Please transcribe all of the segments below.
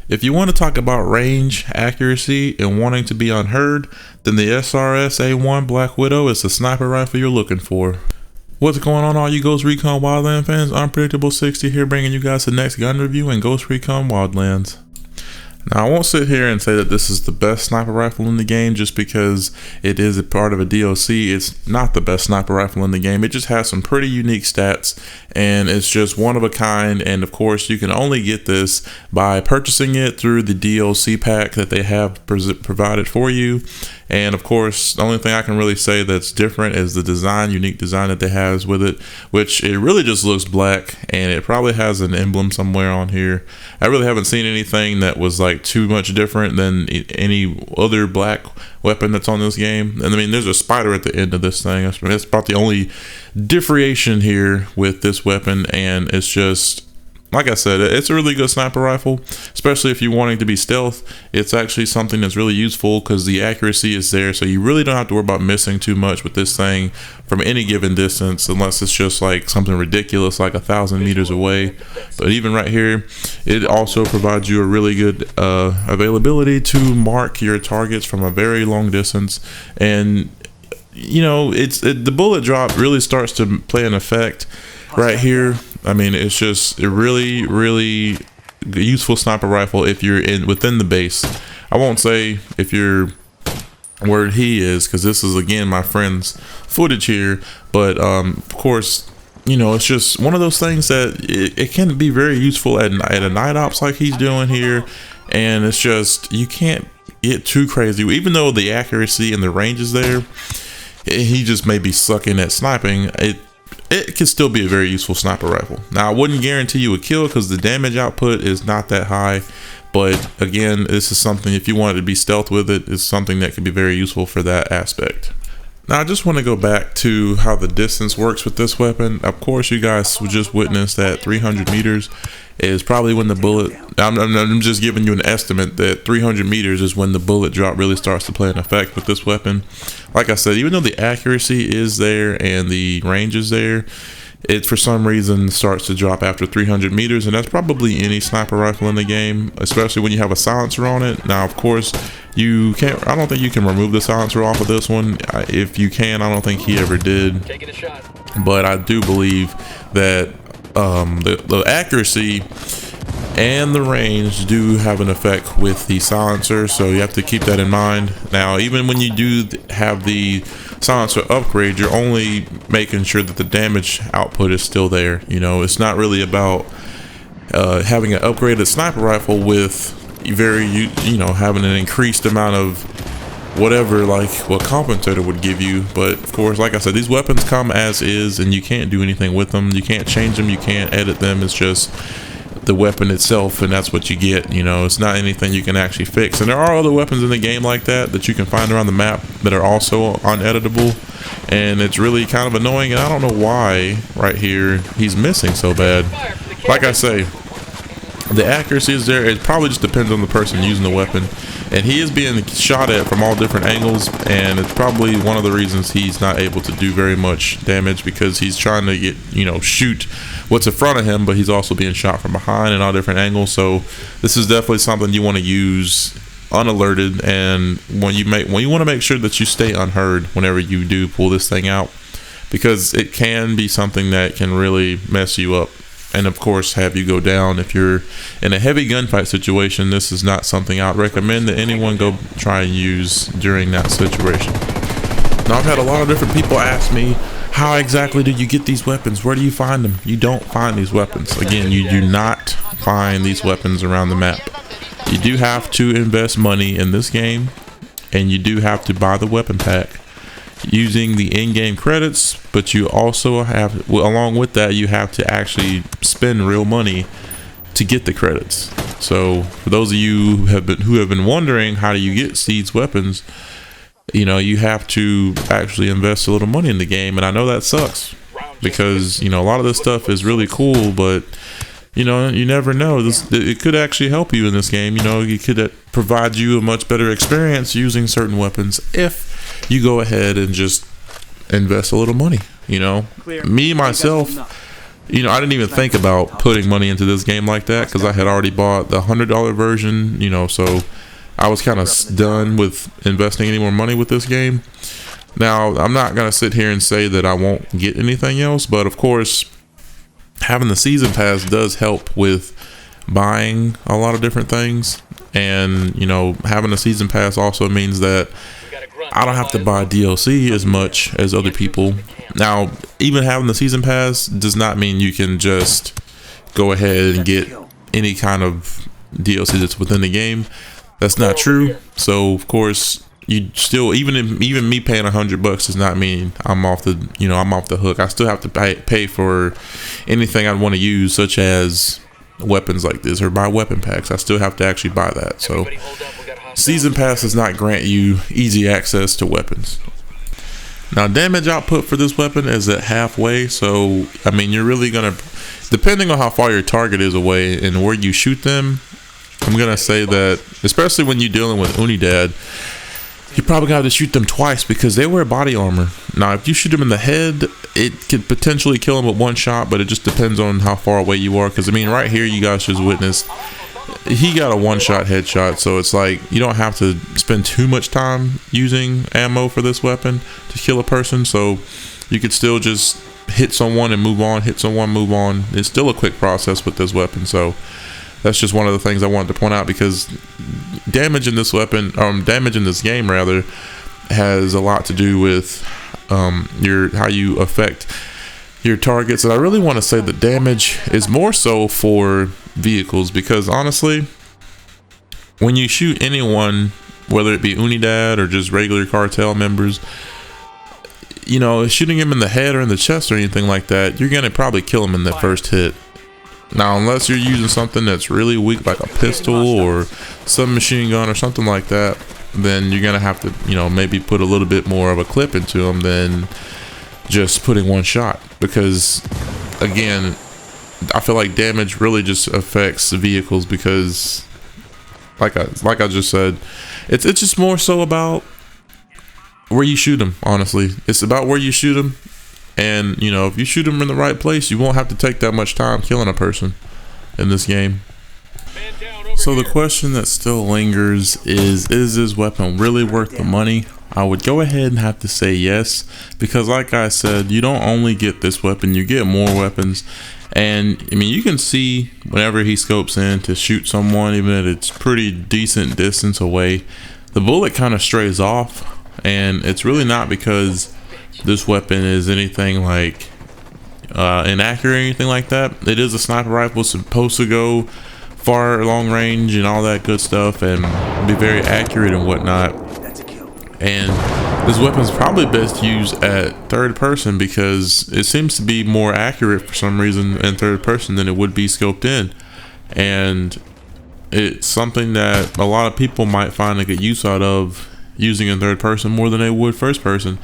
If you want to talk about range, accuracy, and wanting to be unheard, then the SRSA1 Black Widow is the sniper rifle you're looking for. What's going on, all you Ghost Recon Wildlands fans? Unpredictable 60 here, bringing you guys the next gun review in Ghost Recon Wildlands. Now, I won't sit here and say that this is the best sniper rifle in the game just because it is a part of a DLC. It's not the best sniper rifle in the game. It just has some pretty unique stats, and it's just one of a kind. And of course, you can only get this by purchasing it through the DLC pack that they have provided for you. And of course, the only thing I can really say that's different is the design, unique design that they have with it, which it really just looks black, and it probably has an emblem somewhere on here. I really haven't seen anything that was like too much different than any other black weapon that's on this game. And I mean, there's a spider at the end of this thing. That's about the only differentiation here with this weapon, and it's just, like I said, it's a really good sniper rifle, especially if you're wanting to be stealth. It's actually something that's really useful because the accuracy is there, so you really don't have to worry about missing too much with this thing from any given distance, unless it's just like something ridiculous like 1,000 meters away. But even right here, it also provides you a really good availability to mark your targets from a very long distance. And you know, the bullet drop really starts to play an effect right here. I mean, it's just a really useful sniper rifle if you're within the base. I won't say if you're where he is, because this is again my friend's footage here, but of course, you know, it's just one of those things that it can be very useful at a night ops like he's doing here. And it's just, you can't get too crazy, even though the accuracy and the range is there. He just may be sucking at sniping. It can still be a very useful sniper rifle. Now, I wouldn't guarantee you a kill because the damage output is not that high. But again, this is something, if you wanted to be stealth with it, it's something that could be very useful for that aspect. Now, I just want to go back to how the distance works with this weapon. Of course, you guys just witnessed that 300 meters is probably when the bullet, I'm just giving you an estimate that 300 meters is when the bullet drop really starts to play an effect with this weapon. Like I said, even though the accuracy is there and the range is there, it for some reason starts to drop after 300 meters, and that's probably any sniper rifle in the game, especially when you have a silencer on it. Now, of course, you can't, I don't think you can remove the silencer off of this one. If you can, I don't think he ever did. Taking a shot. But I do believe that the accuracy and the range do have an effect with the silencer, so you have to keep that in mind. Now, even when you do have the silencer upgrade, you're only making sure that the damage output is still there. You know, it's not really about having an upgraded sniper rifle with having an increased amount of whatever, like what compensator would give you. But of course, like I said, these weapons come as is, and you can't do anything with them. You can't change them, you can't edit them. It's just the weapon itself, and that's what you get. You know, it's not anything you can actually fix. And there are other weapons in the game like that you can find around the map that are also uneditable, and it's really kind of annoying. And I don't know why right here he's missing so bad. Like I say, the accuracy is there. It probably just depends on the person using the weapon, and he is being shot at from all different angles, and it's probably one of the reasons he's not able to do very much damage, because he's trying to get, shoot what's in front of him, but he's also being shot from behind in all different angles. So this is definitely something you want to use unalerted, and when you want to make sure that you stay unheard whenever you do pull this thing out, because it can be something that can really mess you up, and of course have you go down. If you're in a heavy gunfight situation, this is not something I'd recommend that anyone go try and use during that situation. Now, I've had a lot of different people ask me, how exactly do you get these weapons? Where do you find them? You don't find these weapons. Again, you do not find these weapons around the map. You do have to invest money in this game, and you do have to buy the weapon pack using the in-game credits, but you also have, along with that, you have to actually spend real money to get the credits. So for those of you who have been wondering, how do you get these weapons, you have to actually invest a little money in the game. And I know that sucks, because a lot of this stuff is really cool, but you never know. It could actually help you in this game. It could provide you a much better experience using certain weapons if you go ahead and just invest a little money. Me myself, You know, I didn't even think about putting money into this game like that because I had already bought the $100 version, you know, so I was kind of done with investing any more money with this game. Now, I'm not going to sit here and say that I won't get anything else, but of course, having the season pass does help with buying a lot of different things. And, you know, having a season pass also means that I don't have to buy DLC as much as other people. Now, even having the season pass does not mean you can just go ahead and get any kind of DLC that's within the game. That's not true. So, of course, you still, even me paying $100 does not mean I'm off the, you know, I'm off the hook. I still have to pay for anything I want to use, such as weapons like this or buy weapon packs. I still have to actually buy that. So season pass does not grant you easy access to weapons. Now, damage output for this weapon is at halfway, so I mean, you're really gonna, depending on how far your target is away and where you shoot them, I'm gonna say that, especially when you're dealing with UNIDAD, you probably got to shoot them twice because they wear body armor. Now, if you shoot them in the head, it could potentially kill them with one shot, but it just depends on how far away you are. Because I mean, right here, you guys just witnessed, he got a one-shot headshot, so it's like you don't have to spend too much time using ammo for this weapon to kill a person. So you could still just hit someone and move on, hit someone, move on. It's still a quick process with this weapon. So that's just one of the things I wanted to point out, because damage in this weapon, damage in this game rather, has a lot to do with how you affect your targets. And I really want to say that damage is more so for vehicles, because honestly, when you shoot anyone, whether it be UNIDAD or just regular cartel members, you know, shooting him in the head or in the chest or anything like that, you're gonna probably kill him in that first hit. Now, unless you're using something that's really weak, like a pistol or submachine gun or something like that, then you're gonna have to, you know, maybe put a little bit more of a clip into them than just putting one shot. Because again, I feel like damage really just affects the vehicles, because like I just said, it's just more so about where you shoot them. Honestly, it's about where you shoot them. And, you know, if you shoot them in the right place, you won't have to take that much time killing a person in this game. So the question that still lingers is this weapon really worth the money? I would go ahead and have to say yes, because like I said, you don't only get this weapon, you get more weapons. And I mean, you can see whenever he scopes in to shoot someone, even if it's pretty decent distance away, the bullet kind of strays off. And it's really not because this weapon is anything like inaccurate or anything like that. It is a sniper rifle, supposed to go far long range and all that good stuff and be very accurate and whatnot. And this weapon is probably best used at third person, because it seems to be more accurate for some reason in third person than it would be scoped in. And it's something that a lot of people might find a good use out of using in third person more than they would first person.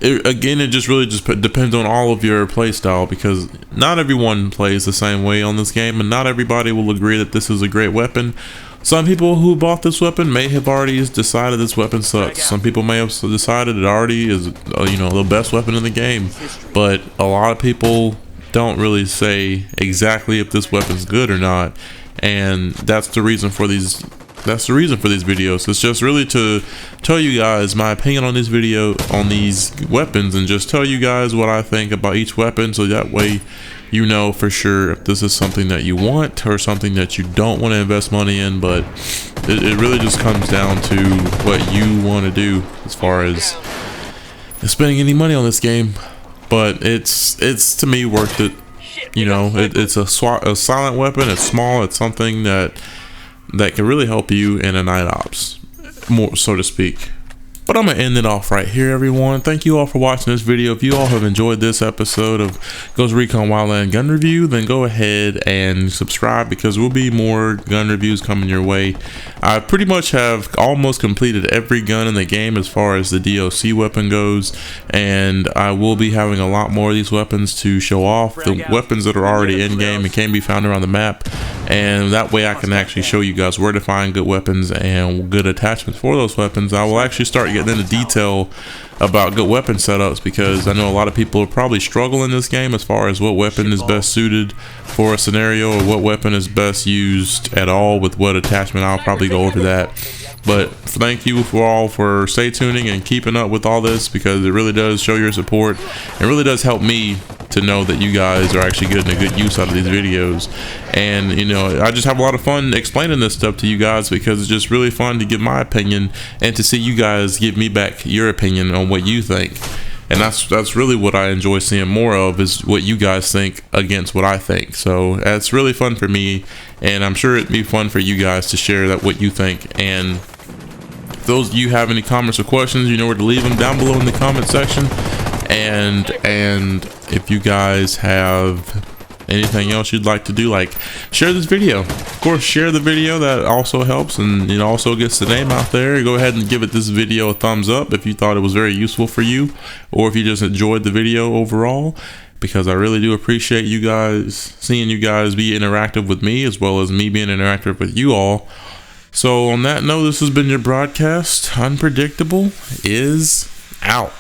Again, it just really depends on all of your play style, because not everyone plays the same way on this game, and not everybody will agree that this is a great weapon. Some people who bought this weapon may have already decided this weapon sucks. Some people may have decided it already is, you know, the best weapon in the game. But a lot of people don't really say exactly if this weapon's good or not, and that's the reason for these. That's the reason for these videos. It's just really to tell you guys my opinion on this video, on these weapons, and just tell you guys what I think about each weapon, so that way you know for sure if this is something that you want or something that you don't want to invest money in. But it really just comes down to what you want to do as far as spending any money on this game. But it's to me worth it. You know, it's a silent weapon. It's small. It's something that can really help you in a night ops, more so to speak. But I'm gonna end it off right here, everyone. Thank you all for watching this video. If you all have enjoyed this episode of Ghost Recon Wildland gun review, then go ahead and subscribe, because there will be more gun reviews coming your way. I pretty much have almost completed every gun in the game as far as the DLC weapon goes, and I will be having a lot more of these weapons to show off. The weapons that are already in game and can be found around the map, and that way I can actually show you guys where to find good weapons and good attachments for those weapons. I will actually start getting into detail about good weapon setups, because I know a lot of people are probably struggling in this game as far as what weapon is best suited for a scenario, or what weapon is best used at all with what attachment. I'll probably go over that. But thank you for all for stay tuning and keeping up with all this, because it really does show your support. It really does help me to know that you guys are actually getting a good use out of these videos. And you know, I just have a lot of fun explaining this stuff to you guys, because it's just really fun to give my opinion and to see you guys give me back your opinion on what you think. And that's really what I enjoy seeing more of, is what you guys think against what I think. So that's really fun for me, and I'm sure it'd be fun for you guys to share that what you think. And if those of you have any comments or questions, you know where to leave them down below in the comment section. And if you guys have anything else you'd like to do, like share this video, of course, share the video. That also helps, and it also gets the name out there. Go ahead and give this video a thumbs up if you thought it was very useful for you, or if you just enjoyed the video overall, because I really do appreciate you guys, seeing you guys be interactive with me as well as me being interactive with you all. So on that note, this has been your broadcast. Unpredictable is out.